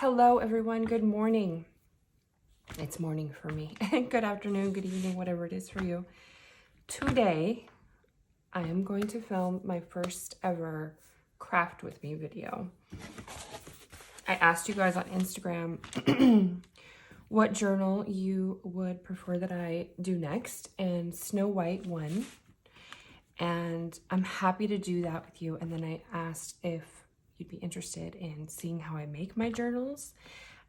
Hello everyone, good morning. It's morning for me. Good afternoon, good evening, whatever it is for you. Today, I am going to film my first ever craft with me video. I asked you guys on Instagram what journal you would prefer that I do next, and Snow White won. And I'm happy to do that with you. And then I asked if you'd be interested in seeing how I make my journals.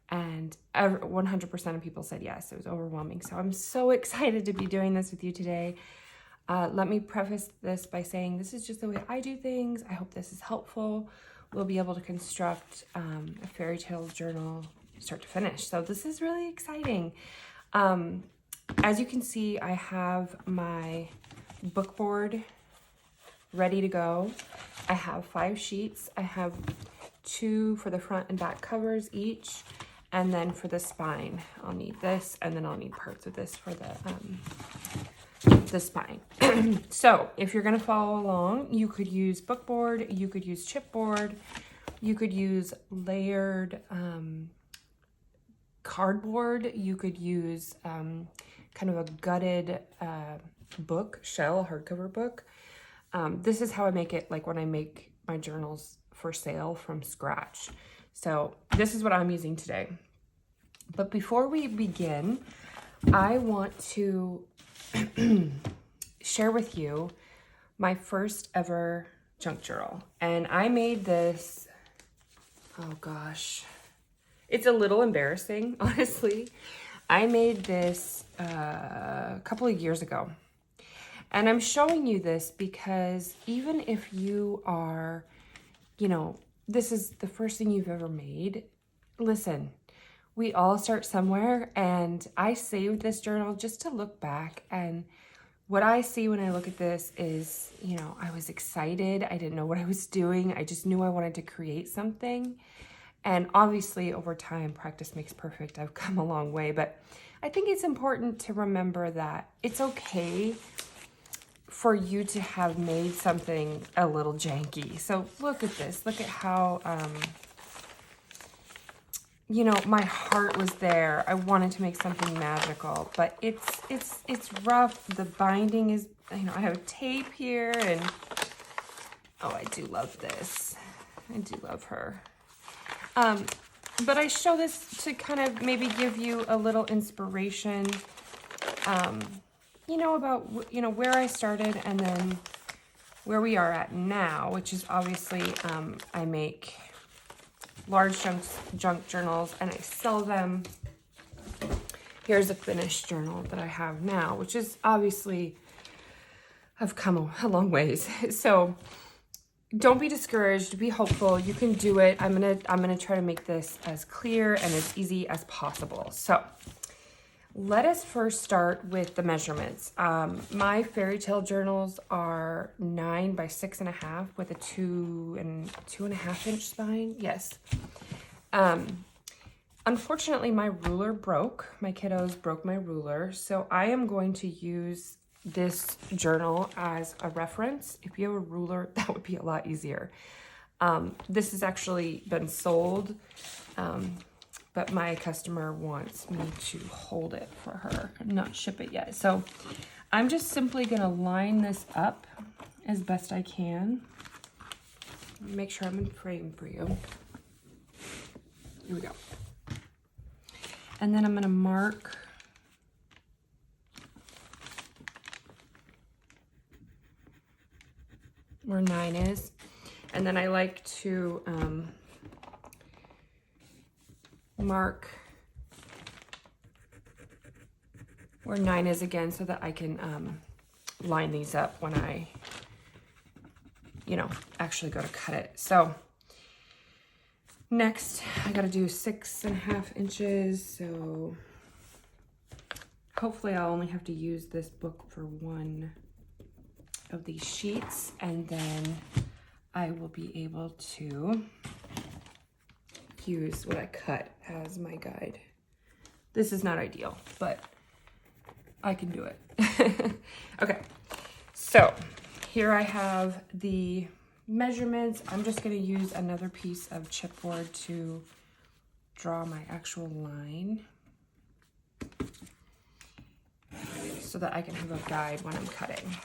And 100% of people said yes. It was overwhelming. So I'm so excited to be doing this with you today. Let me preface this by saying this is just the way I do things. I hope this is helpful. We'll be able to construct a fairy tale journal start to finish. So this is really exciting. As you can see, I have my book board ready to go. I have 5 sheets. I have 2 for the front and back covers each. And then for the spine, I'll need this, and then I'll need parts of this for the spine. So if you're gonna follow along, you could use bookboard, you could use chipboard, you could use layered cardboard, you could use kind of a gutted book, shell, hardcover book. This is how I make it, like when I make my journals for sale from scratch. So this is what I'm using today. But before we begin, I want to share with you my first ever junk journal. And I made this, oh gosh, it's a little embarrassing, honestly. I made this a couple of years ago. And I'm showing you this because even if you are, this is the first thing you've ever made, listen, we all start somewhere, and I saved this journal just to look back, and what I see when I look at this is, I was excited. I didn't know what I was doing. I just knew I wanted to create something. And obviously over time, practice makes perfect. I've come a long way, but I think it's important to remember that it's okay for you to have made something a little janky. So look at this. Look at how, my heart was there. I wanted to make something magical, but it's rough. The binding is, I have tape here, and oh, I do love this. I do love her. But I show this to kind of maybe give you a little inspiration, about, where I started and then where we are at now, which is obviously, I make large junk journals and I sell them. Here's a finished journal that I have now, which is obviously, I've come a long ways. So don't be discouraged, be hopeful, you can do it. I'm gonna try to make this as clear and as easy as possible. So let us first start with the measurements. My fairy tale journals are 9 by 6.5 with a 2.5 inch spine. Yes. Unfortunately, my ruler broke. My kiddos broke my ruler. So I am going to use this journal as a reference. If you have a ruler, that would be a lot easier. This has actually been sold. But my customer wants me to hold it for her and not ship it yet. So I'm just simply gonna line this up as best I can. Make sure I'm in frame for you. Here we go. And then I'm gonna mark where 9 is. And then I like to, mark where 9 is again so that I can line these up when I, actually go to cut it. So next I got to do 6.5 inches. So hopefully I'll only have to use this book for one of these sheets, and then I will be able to use what I cut as my guide. This is not ideal, but I can do it. Okay, so here I have the measurements. I'm just gonna use another piece of chipboard to draw my actual line so that I can have a guide when I'm cutting.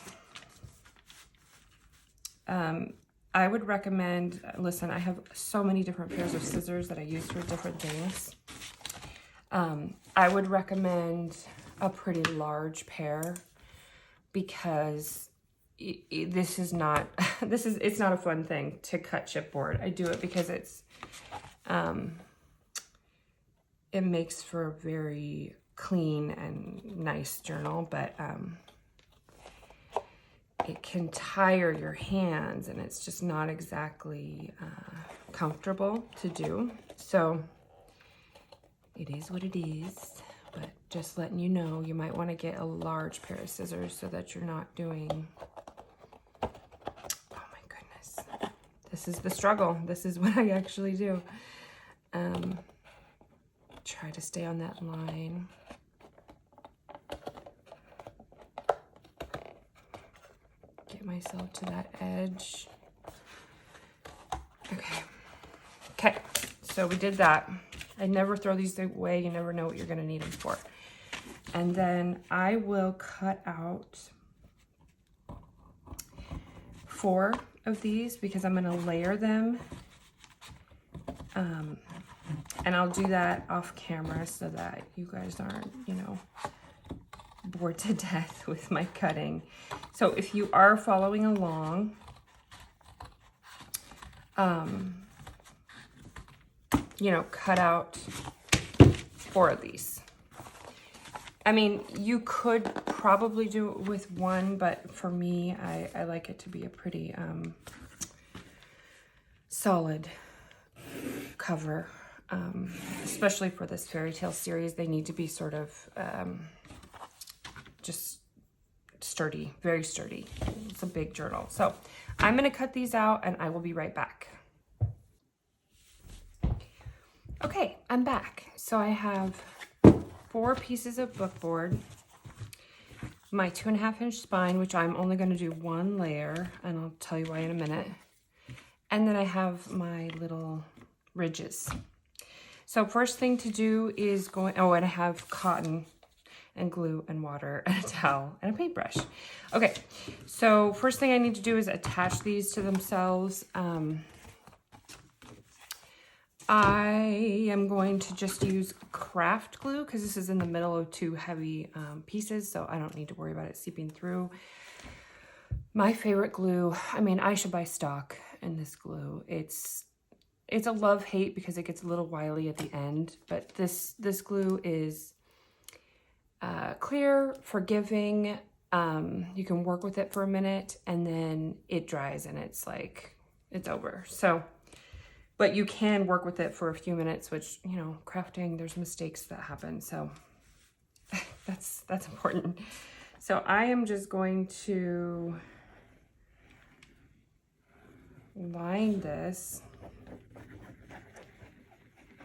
I would recommend, listen, I have so many different pairs of scissors that I use for different things. I would recommend a pretty large pair because this is not, it's not a fun thing to cut chipboard. I do it because it's, it makes for a very clean and nice journal, but it can tire your hands and it's just not exactly comfortable to do. So it is what it is, but just letting you know, you might want to get a large pair of scissors so that you're not doing, oh my goodness, this is the struggle. This is what I actually do. Try to stay on that line. Get myself to that edge. Okay, so we did that. I never throw these away. You never know what you're gonna need them for. And then I will cut out 4 of these because I'm gonna layer them. And I'll do that off camera so that you guys aren't, you know, bored to death with my cutting. So if you are following along, you know, cut out 4 of these. I mean, you could probably do it with 1, but for me, I like it to be a pretty solid cover. Especially for this fairy tale series, they need to be sort of just sturdy, very sturdy. It's a big journal. So I'm going to cut these out and I will be right back. Okay, I'm back. So I have 4 pieces of bookboard, my 2.5-inch spine, which I'm only going to do 1 layer, and I'll tell you why in a minute. And then I have my little ridges. So first thing to do is and I have cotton and glue and water and a towel and a paintbrush. Okay, so first thing I need to do is attach these to themselves. I am going to just use craft glue because this is in the middle of 2 heavy pieces, so I don't need to worry about it seeping through. My favorite glue, I mean, I should buy stock in this glue. It's a love-hate because it gets a little wily at the end, but this glue is clear, forgiving. You can work with it for a minute and then it dries and it's like, it's over. So, but you can work with it for a few minutes, which, you know, crafting, there's mistakes that happen. So that's important. So I am just going to line this.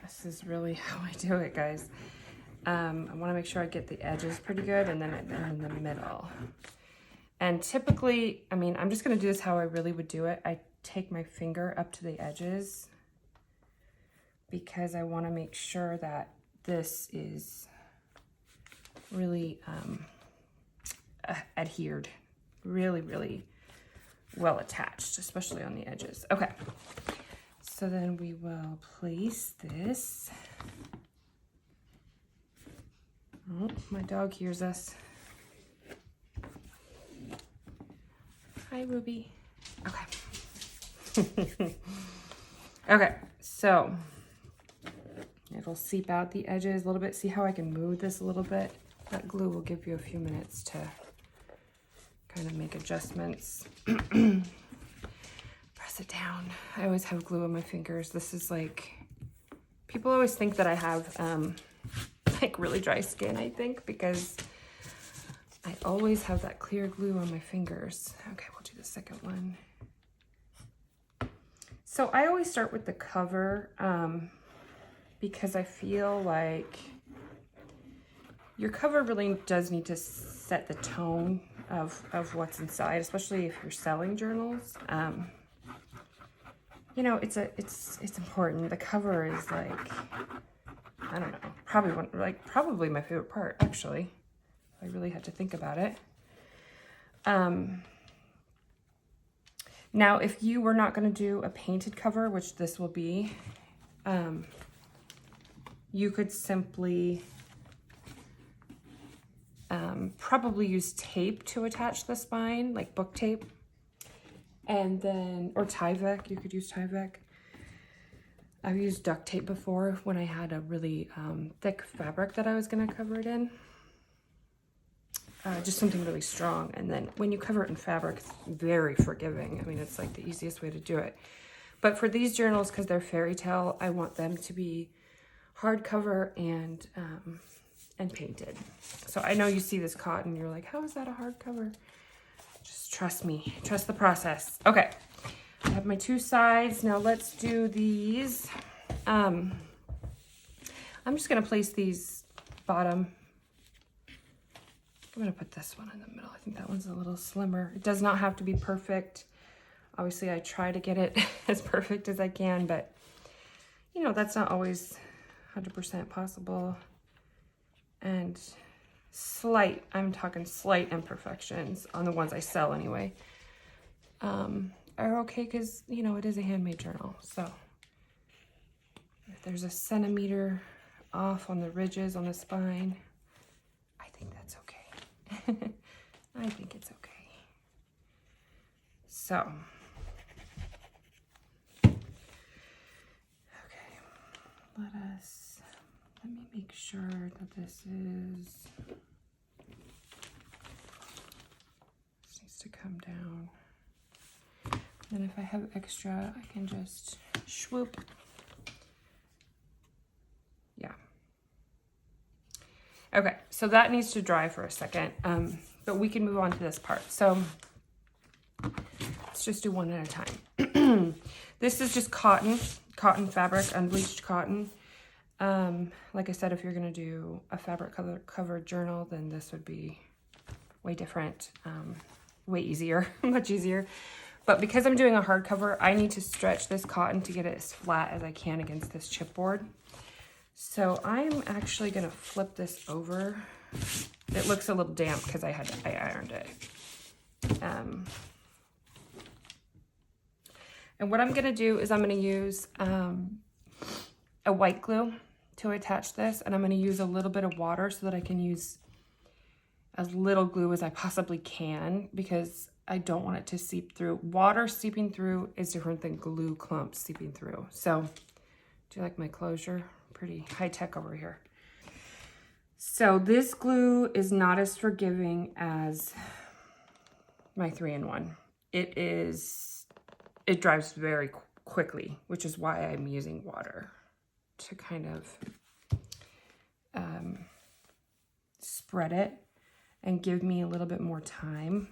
This is really how I do it, guys. I want to make sure I get the edges pretty good and then in the middle. And typically, I mean, I'm just going to do this how I really would do it. I take my finger up to the edges because I want to make sure that this is really adhered, really, really well attached, especially on the edges. Okay. So then we will place this. Oh, my dog hears us. Hi, Ruby. Okay. Okay, so it'll seep out the edges a little bit. See how I can move this a little bit? That glue will give you a few minutes to kind of make adjustments. Press it down. I always have glue on my fingers. This is like, people always think that I have like really dry skin, I think, because I always have that clear glue on my fingers. Okay, we'll do the second one. So I always start with the cover because I feel like your cover really does need to set the tone of what's inside, especially if you're selling journals. You know, it's important. The cover is like probably my favorite part, actually. I really had to think about it. Now, if you were not going to do a painted cover, which this will be, you could simply probably use tape to attach the spine, like book tape, and then, or Tyvek, you could use Tyvek. I've used duct tape before when I had a really thick fabric that I was going to cover it in. Just something really strong. And then when you cover it in fabric, it's very forgiving. I mean, it's like the easiest way to do it. But for these journals, because they're fairy tale, I want them to be hardcover and painted. So I know you see this cotton, you're like, how is that a hardcover? Just trust me, trust the process. Okay, I have my two sides. Now let's do these. I'm just gonna place these bottom. I'm gonna put this one in the middle. I think that one's a little slimmer. It does not have to be perfect. Obviously I try to get it as perfect as I can, but you know, that's not always 100% possible. And I'm talking slight imperfections on the ones I sell anyway, are okay, because, you know, it is a handmade journal. So if there's a centimeter off on the ridges on the spine, I think that's okay. I think it's okay. So, okay, let me make sure that this needs to come down. And if I have extra, I can just swoop. Yeah. Okay, so that needs to dry for a second, but we can move on to this part. So let's just do one at a time. This is just cotton fabric, unbleached cotton. Like I said, if you're gonna do a fabric covered journal, then this would be way different, way easier, much easier. But because I'm doing a hardcover, I need to stretch this cotton to get it as flat as I can against this chipboard. So I'm actually gonna flip this over. It looks a little damp because I ironed it. And what I'm gonna do is I'm gonna use a white glue to attach this, and I'm gonna use a little bit of water so that I can use as little glue as I possibly can, because I don't want it to seep through. Water seeping through is different than glue clumps seeping through. So, do you like my closure? Pretty high tech over here. So this glue is not as forgiving as my 3-in-1. It dries very quickly, which is why I'm using water to kind of spread it and give me a little bit more time.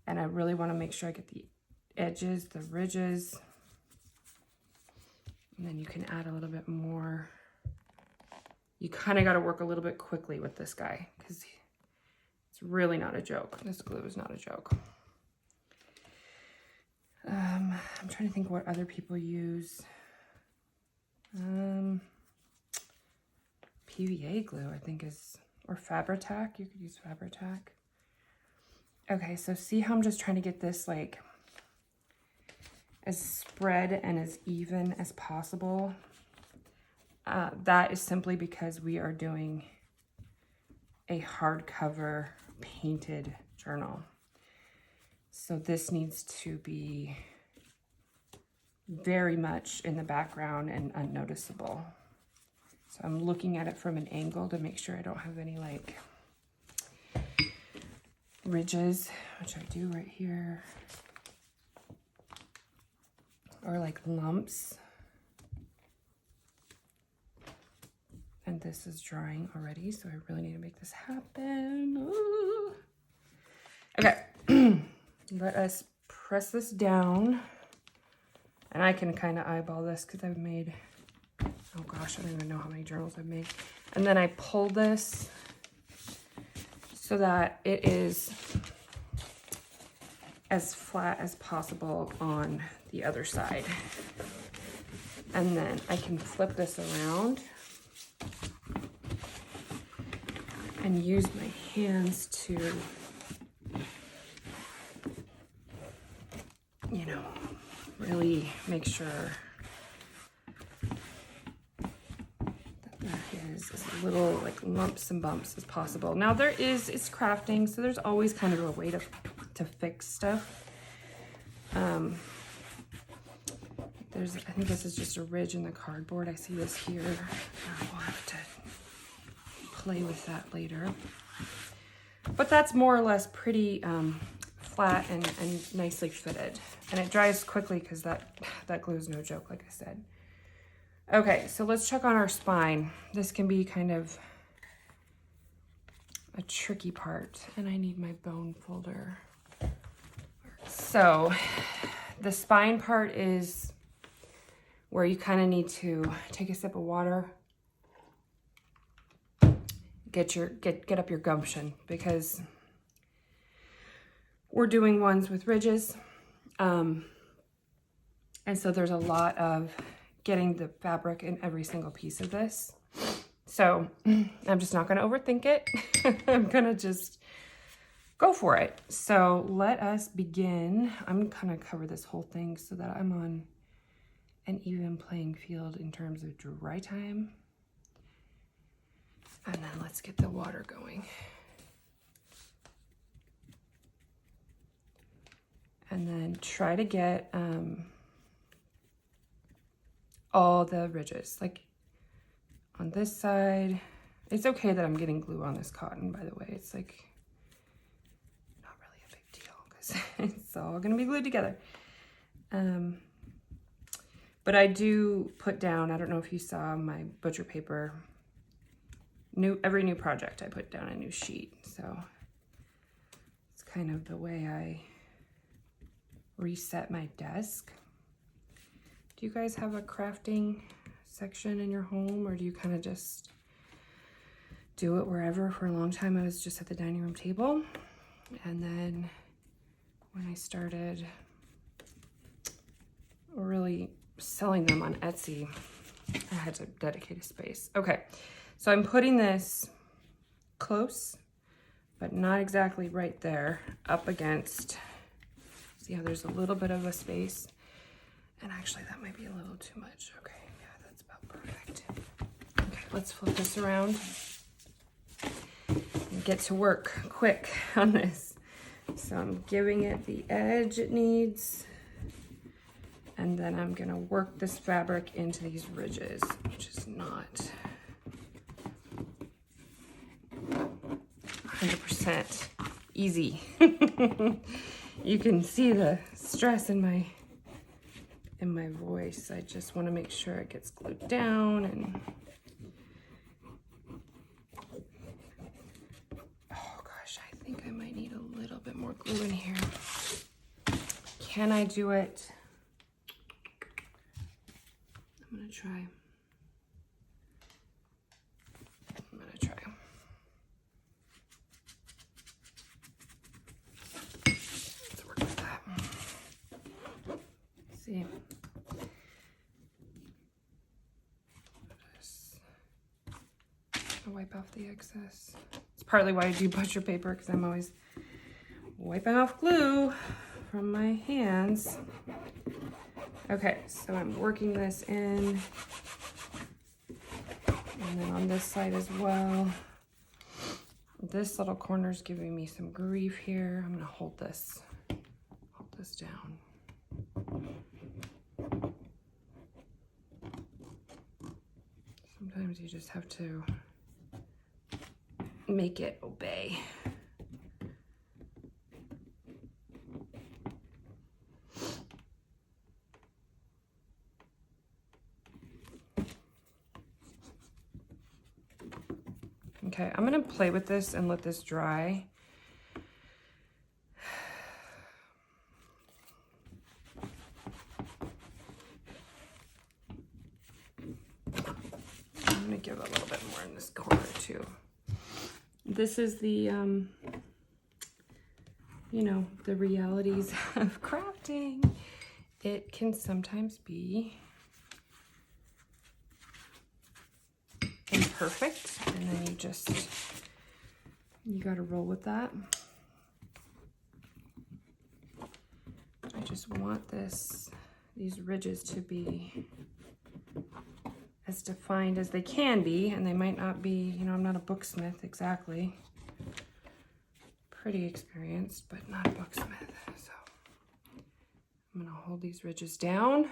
And I really want to make sure I get the edges, the ridges, and then you can add a little bit more. You kind of got to work a little bit quickly with this guy because it's really not a joke. This glue is not a joke. I'm trying to think what other people use. PVA glue, I think, is, or Fabri-Tac. You could use Fabri-Tac. Okay, so see how I'm just trying to get this like as spread and as even as possible. That is simply because we are doing a hardcover painted journal. So this needs to be very much in the background and unnoticeable. So I'm looking at it from an angle to make sure I don't have any like ridges, which I do right here, or like lumps. And this is drying already, so I really need to make this happen. Ooh. Okay, let us press this down. And I can kind of eyeball this because I've made, oh gosh, I don't even know how many journals I've made. And then I pull this so that it is as flat as possible on the other side. And then I can flip this around and use my hands to, you know, really make sure that there is as little like lumps and bumps as possible. Now it's crafting, so there's always kind of a way to fix stuff. I think this is just a ridge in the cardboard. I see this here. We'll have to play with that later. But that's more or less pretty flat and nicely fitted. And it dries quickly because that glue is no joke, like I said. Okay, so let's check on our spine. This can be kind of a tricky part, and I need my bone folder. So the spine part is where you kind of need to take a sip of water, get up your gumption, because we're doing ones with ridges. And so there's a lot of getting the fabric in every single piece of this. So I'm just not going to overthink it. I'm going to just go for it. So let us begin. I'm going to cover this whole thing so that I'm on an even playing field in terms of dry time. And then let's get the water going. And then try to get all the ridges. Like on this side, it's okay that I'm getting glue on this cotton, by the way. It's like not really a big deal because it's all gonna be glued together. But I do put down, I don't know if you saw my butcher paper, every new project I put down a new sheet. So it's kind of the way I reset my desk. Do you guys have a crafting section in your home, or do you kind of just do it wherever? For a long time I was just at the dining room table, and then when I started really selling them on Etsy, I had to dedicate a space. Okay, so I'm putting this close, but not exactly right there, up against, see how there's a little bit of a space? And actually that might be a little too much. Okay, yeah, that's about perfect. Okay, let's flip this around and get to work quick on this. So I'm giving it the edge it needs. And then I'm gonna work this fabric into these ridges, which is not 100% easy. You can see the stress in my voice. I just wanna make sure it gets glued down and oh gosh, I think I might need a little bit more glue in here. Can I do it? I'm gonna try. Let's work with that. Let's see. I'll wipe off the excess. It's partly why I do butcher paper, because I'm always wiping off glue from my hands. Okay, so I'm working this in, and then on this side as well. This little corner is giving me some grief here. I'm gonna hold this down. Sometimes you just have to make it obey. Okay, I'm gonna play with this and let this dry. I'm gonna give a little bit more in this corner too. This is the, you know, the realities of crafting. It can sometimes be imperfect, and then you just You got to roll with that. I just want these ridges to be as defined as they can be, and they might not be, you know, I'm not a booksmith exactly. Pretty experienced, but not a booksmith. So I'm gonna hold these ridges down.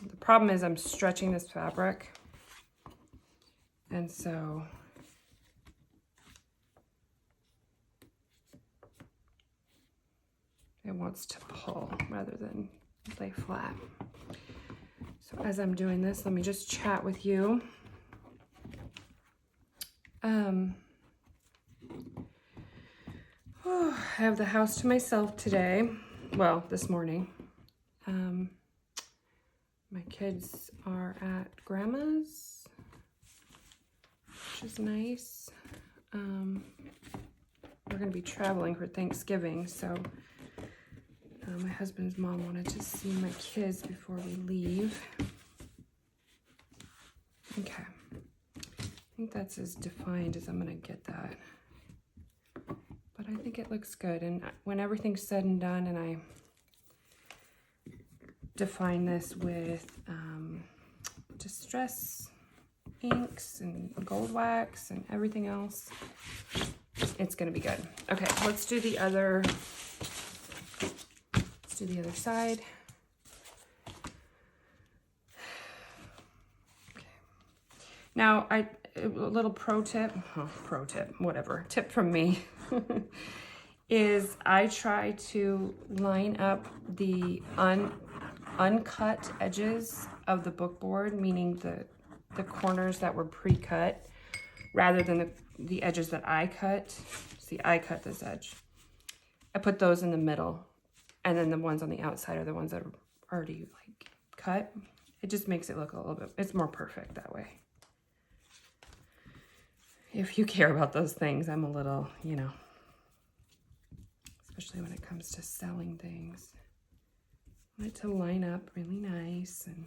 The problem is I'm stretching this fabric, and so it wants to pull rather than lay flat. So as I'm doing this, let me just chat with you. I have the house to myself today. Well, this morning. My kids are at grandma's, which is nice. We're gonna be traveling for Thanksgiving, so my husband's mom wanted to see my kids before we leave. Okay, I think that's as defined as I'm gonna get that. But I think it looks good, and when everything's said and done and I define this with distress inks and gold wax and everything else, it's gonna be good. Okay, let's do the other side. Okay. Now, a little tip from me is I try to line up the uncut edges of the book board, meaning the corners that were pre-cut, rather than the edges that I cut. See, I cut this edge. I put those in the middle, and then the ones on the outside are the ones that are already like cut. It just makes it look a little bit, it's more perfect that way. If you care about those things, I'm a little, you know, especially when it comes to selling things. I want it to line up really nice and,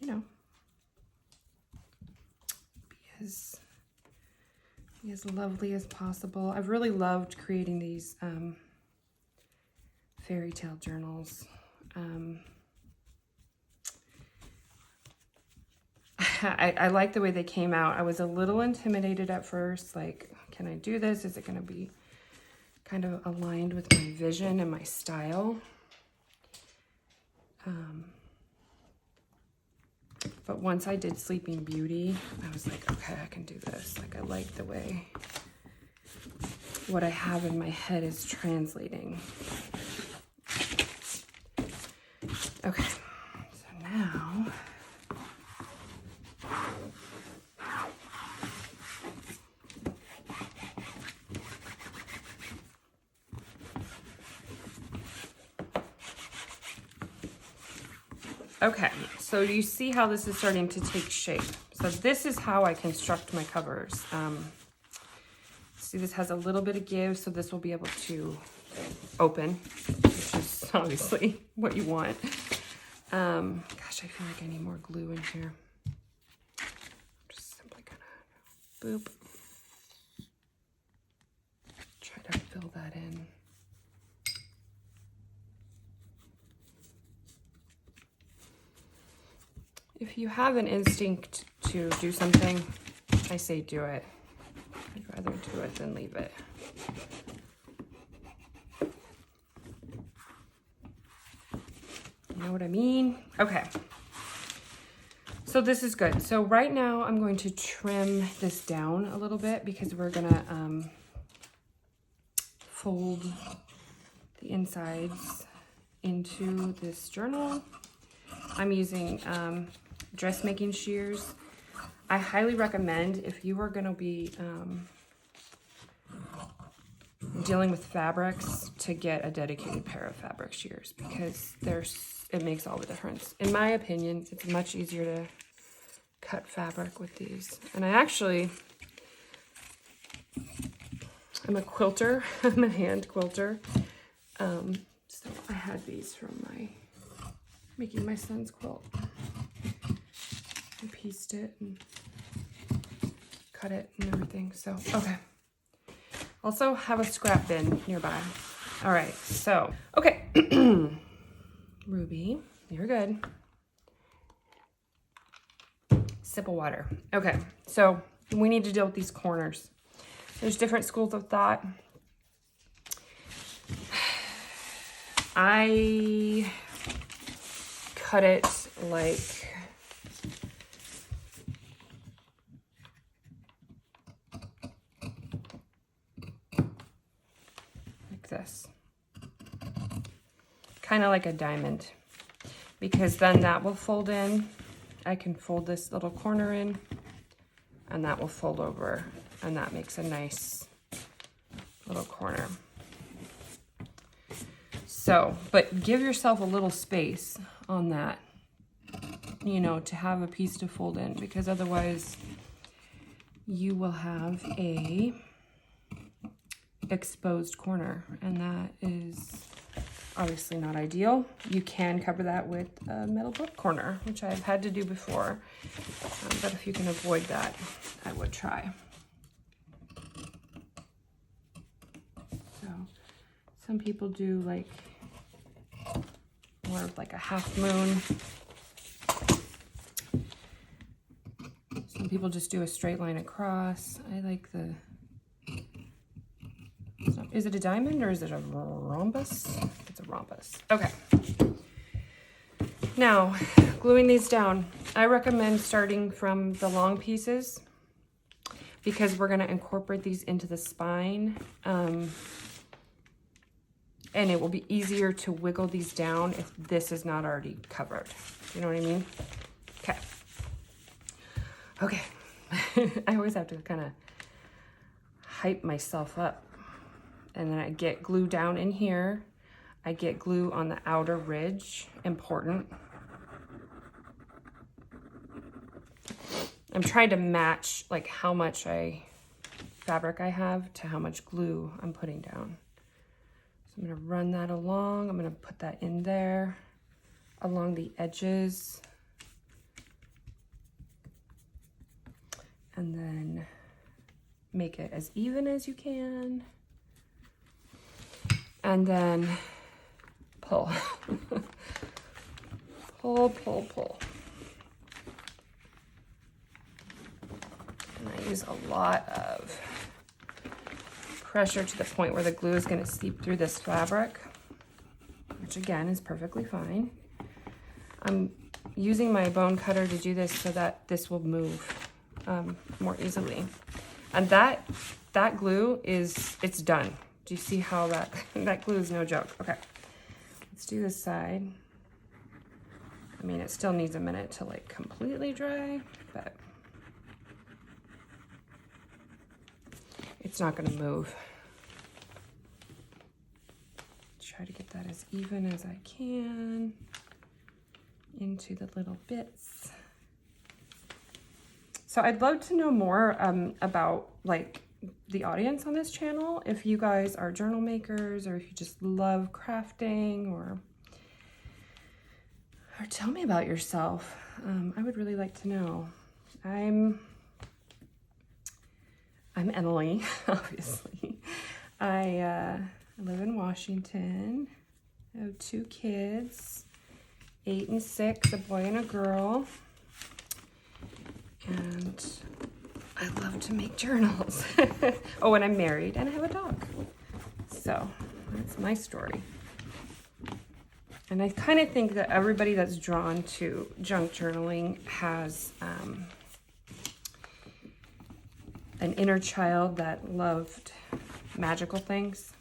you know, be as lovely as possible. I've really loved creating these fairy tale journals. I like the way they came out. I was a little intimidated at first, like, can I do this? Is it going to be kind of aligned with my vision and my style? But once I did Sleeping Beauty, I was like, okay, I can do this. Like, I like the way what I have in my head is translating. Okay, so now okay, so you see how this is starting to take shape. So this is how I construct my covers. See, this has a little bit of give, so this will be able to open, which is obviously what you want. Gosh, I feel like I need more glue in here. I'm just simply gonna boop. Try to fill that in. If you have an instinct to do something, I say do it. I'd rather do it than leave it. You know what I mean? Okay. So this is good. So right now I'm going to trim this down a little bit because we're gonna fold the insides into this journal. I'm using dressmaking shears. I highly recommend, if you are going to be dealing with fabrics, to get a dedicated pair of fabric shears, because it makes all the difference. In my opinion, it's much easier to cut fabric with these. And I'm a quilter. I'm a hand quilter. So I had these from my making my son's quilt. I pieced it and cut it and everything, so, okay. Also have a scrap bin nearby. All right, so, okay. Ruby, you're good. Sip of water. Okay, so we need to deal with these corners. There's different schools of thought. I cut it like this, kind of like a diamond, because then that will fold in. I can fold this little corner in, and that will fold over, and that makes a nice little corner. So, but give yourself a little space on that, you know, to have a piece to fold in, because otherwise you will have a exposed corner, and that is obviously not ideal. You can cover that with a metal book corner, which I've had to do before, but if you can avoid that, I would try. So some people do like more of like a half moon. Some people just do a straight line across. I like the, is it a diamond or is it a rhombus? It's a rhombus. Okay. Now, gluing these down, I recommend starting from the long pieces because we're gonna incorporate these into the spine. And it will be easier to wiggle these down if this is not already covered. You know what I mean? Okay. Okay. I always have to kind of hype myself up. And then I get glue down in here. I get glue on the outer ridge, important. I'm trying to match like how much fabric I have to how much glue I'm putting down. So I'm gonna run that along. I'm gonna put that in there along the edges. And then make it as even as you can. And then pull. Pull, pull, pull. And I use a lot of pressure to the point where the glue is going to seep through this fabric, which again is perfectly fine. I'm using my bone cutter to do this so that this will move more easily. And that glue it's done. Do you see how that glue is no joke? Okay, let's do this side. I mean, it still needs a minute to like completely dry, but it's not gonna move. Try to get that as even as I can into the little bits. So I'd love to know more about like the audience on this channel. If you guys are journal makers or if you just love crafting or tell me about yourself. I would really like to know. I'm Emily, obviously. I live in Washington. I have 2 kids, 8 and 6, a boy and a girl. And I love to make journals. Oh, and I'm married and I have a dog. So that's my story. And I kind of think that everybody that's drawn to junk journaling has an inner child that loved magical things.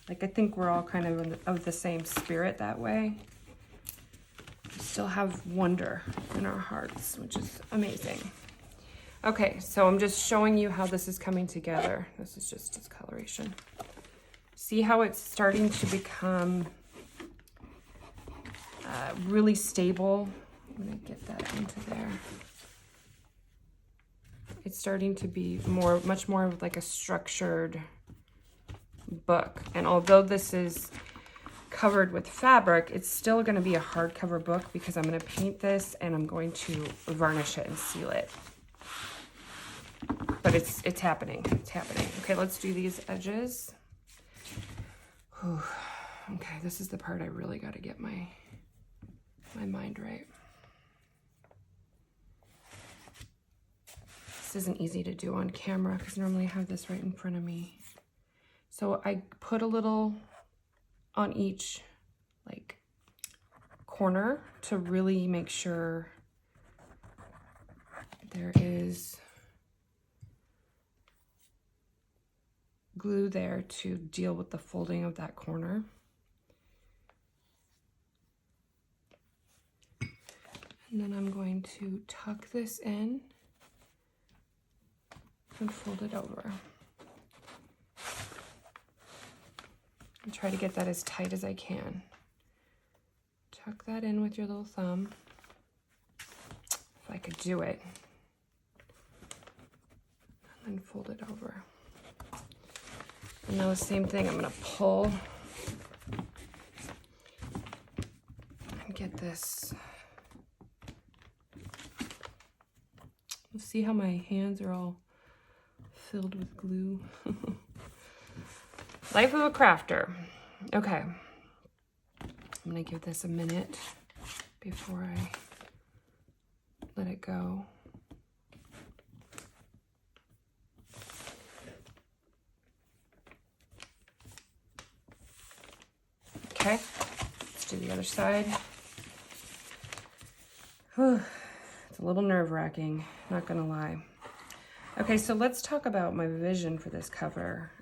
Like I think we're all kind of the same spirit that way. We still have wonder in our hearts, which is amazing. Okay, so I'm just showing you how this is coming together. This is just discoloration. See how it's starting to become really stable. I'm gonna get that into there. It's starting to be much more of like a structured book. And although this is covered with fabric, it's still going to be a hardcover book because I'm going to paint this and I'm going to varnish it and seal it. But it's happening. It's happening. Okay, let's do these edges. Whew. Okay, this is the part I really got to get my mind right. This isn't easy to do on camera because normally I have this right in front of me. So I put a little on each like corner to really make sure there is glue there to deal with the folding of that corner. And then I'm going to tuck this in and fold it over. And try to get that as tight as I can. Tuck that in with your little thumb. If I could do it. And then fold it over. And now the same thing, I'm gonna pull and get this. See how my hands are all filled with glue? Life of a crafter. Okay. I'm gonna give this a minute before I let it go. Okay, let's do the other side. Whew. It's a little nerve-wracking, not gonna lie. Okay, so let's talk about my vision for this cover.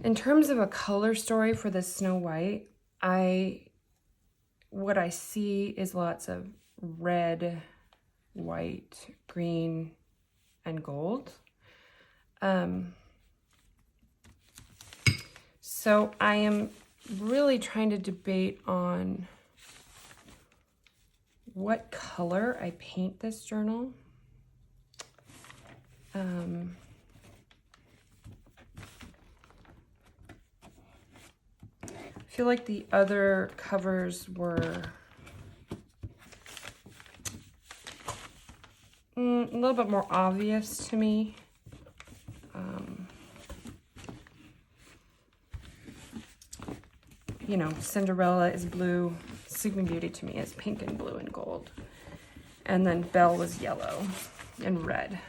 In terms of a color story for this Snow White, what I see is lots of red, white, green, and gold. So I am really trying to debate on what color I paint this journal. I feel like the other covers were a little bit more obvious to me. You know, Cinderella is blue. Sleeping Beauty to me is pink and blue and gold. And then Belle was yellow and red.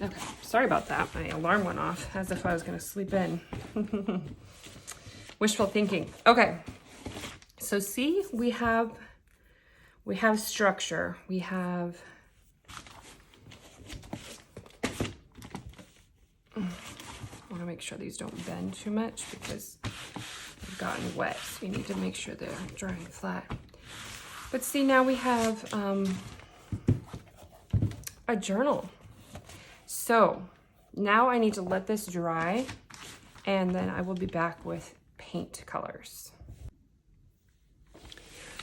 Okay, sorry about that. My alarm went off as if I was gonna sleep in. Wishful thinking. Okay, so see, we have structure. We have I want to make sure these don't bend too much because they've gotten wet. So you need to make sure they're drying flat. But see, now we have a journal. So now I need to let this dry and then I will be back with paint colors.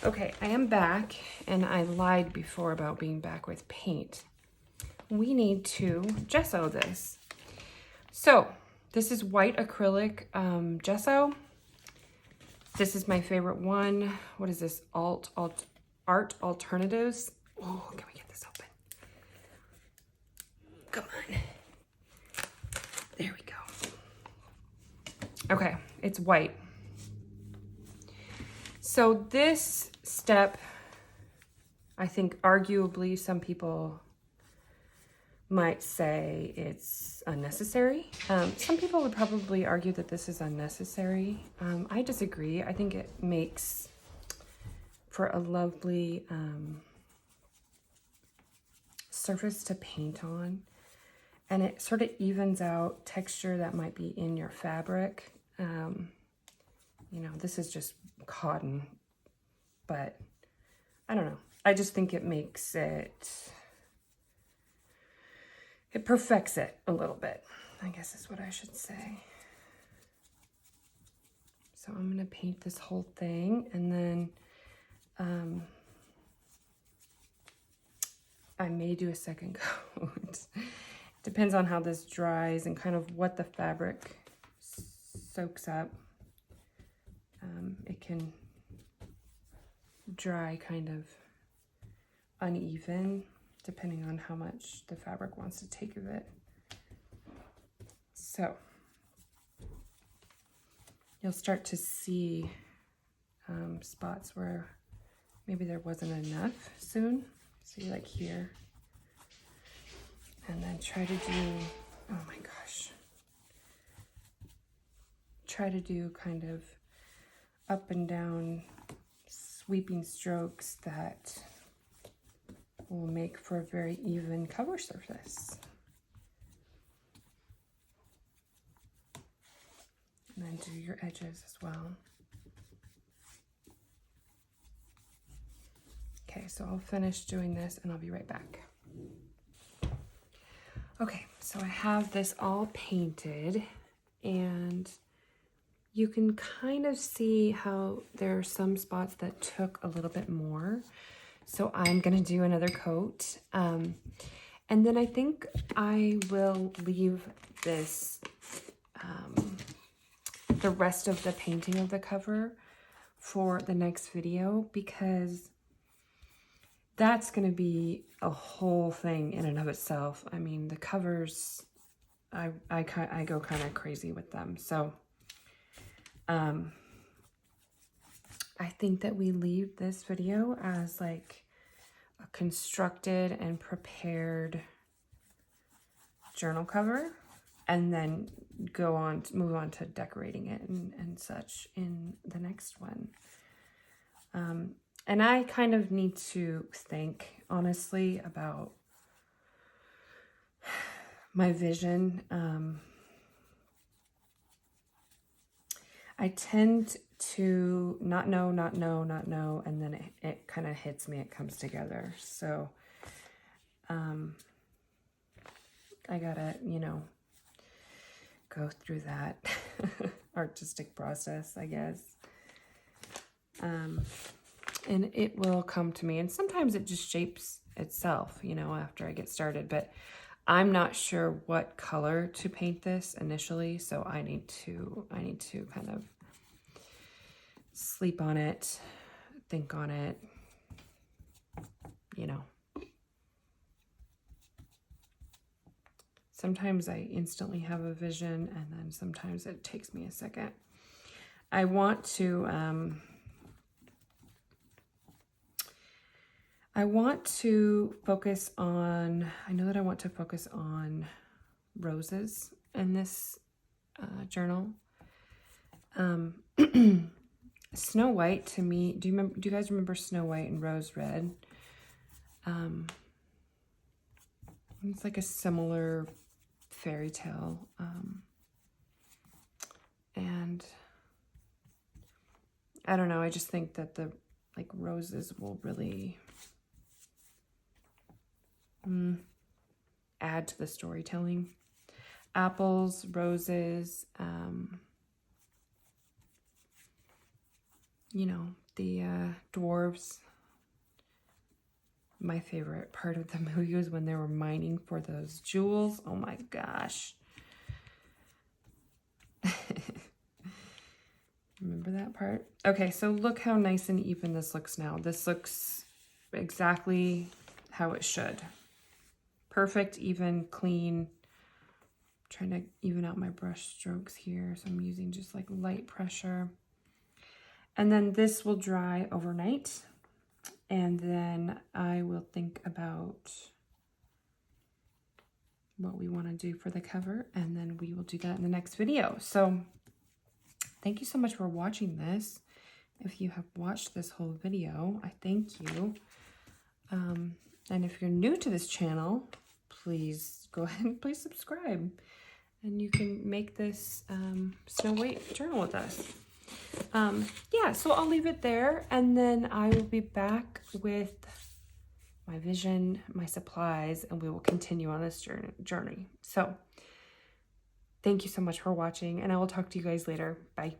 Okay, I am back and I lied before about being back with paint. We need to gesso this. So this is white acrylic gesso. This is my favorite one. What is this? Art Alternatives. Oh, can we get this open? Come on. There we go. Okay, it's white. So this step, I think arguably some people might say it's unnecessary. Some people would probably argue that this is unnecessary. I disagree. I think it makes for a lovely surface to paint on. And it sort of evens out texture that might be in your fabric. You know, this is just cotton, but I don't know. I just think it makes it, it perfects it a little bit, I guess is what I should say. So I'm gonna paint this whole thing and then I may do a second coat. Depends on how this dries and kind of what the fabric soaks up. It can dry kind of uneven depending on how much the fabric wants to take of it. So you'll start to see spots where maybe there wasn't enough soon. See, like here. And then try to do, oh my gosh. Try to do kind of up and down sweeping strokes that will make for a very even cover surface. And then do your edges as well. Okay, so I'll finish doing this and I'll be right back. Okay, so I have this all painted and you can kind of see how there are some spots that took a little bit more. So I'm gonna do another coat. And then I think I will leave this, the rest of the painting of the cover for the next video, because that's going to be a whole thing in and of itself. I mean, the covers, I go kind of crazy with them. So I think that we leave this video as like a constructed and prepared journal cover, and then move on to decorating it and such in the next one. And I kind of need to think honestly about my vision. I tend to not know, and then it kind of hits me, it comes together. So I gotta, go through that artistic process, I guess. And it will come to me. And sometimes it just shapes itself, after I get started. But I'm not sure what color to paint this initially, so I need to kind of sleep on it, think on it, Sometimes I instantly have a vision, and then sometimes it takes me a second. I want to focus on, I know that I want to focus on roses in this journal. Snow White, to me, do you guys remember Snow White and Rose Red? It's like a similar fairy tale. And I don't know, I just think that the roses will really add to the storytelling. Apples, roses, the dwarves. My favorite part of the movie was when they were mining for those jewels. Oh my gosh. Remember that part? Okay, so look how nice and even this looks now. This looks exactly how it should. Perfect, even, clean. I'm trying to even out my brush strokes here, so I'm using just like light pressure. And then this will dry overnight. And then I will think about what we want to do for the cover, and then we will do that in the next video. So thank you so much for watching this. If you have watched this whole video, I thank you. And if you're new to this channel, please go ahead and please subscribe. And you can make this Snow White journal with us. Yeah, so I'll leave it there, and then I will be back with my vision, my supplies, and we will continue on this journey. So thank you so much for watching, and I will talk to you guys later. Bye.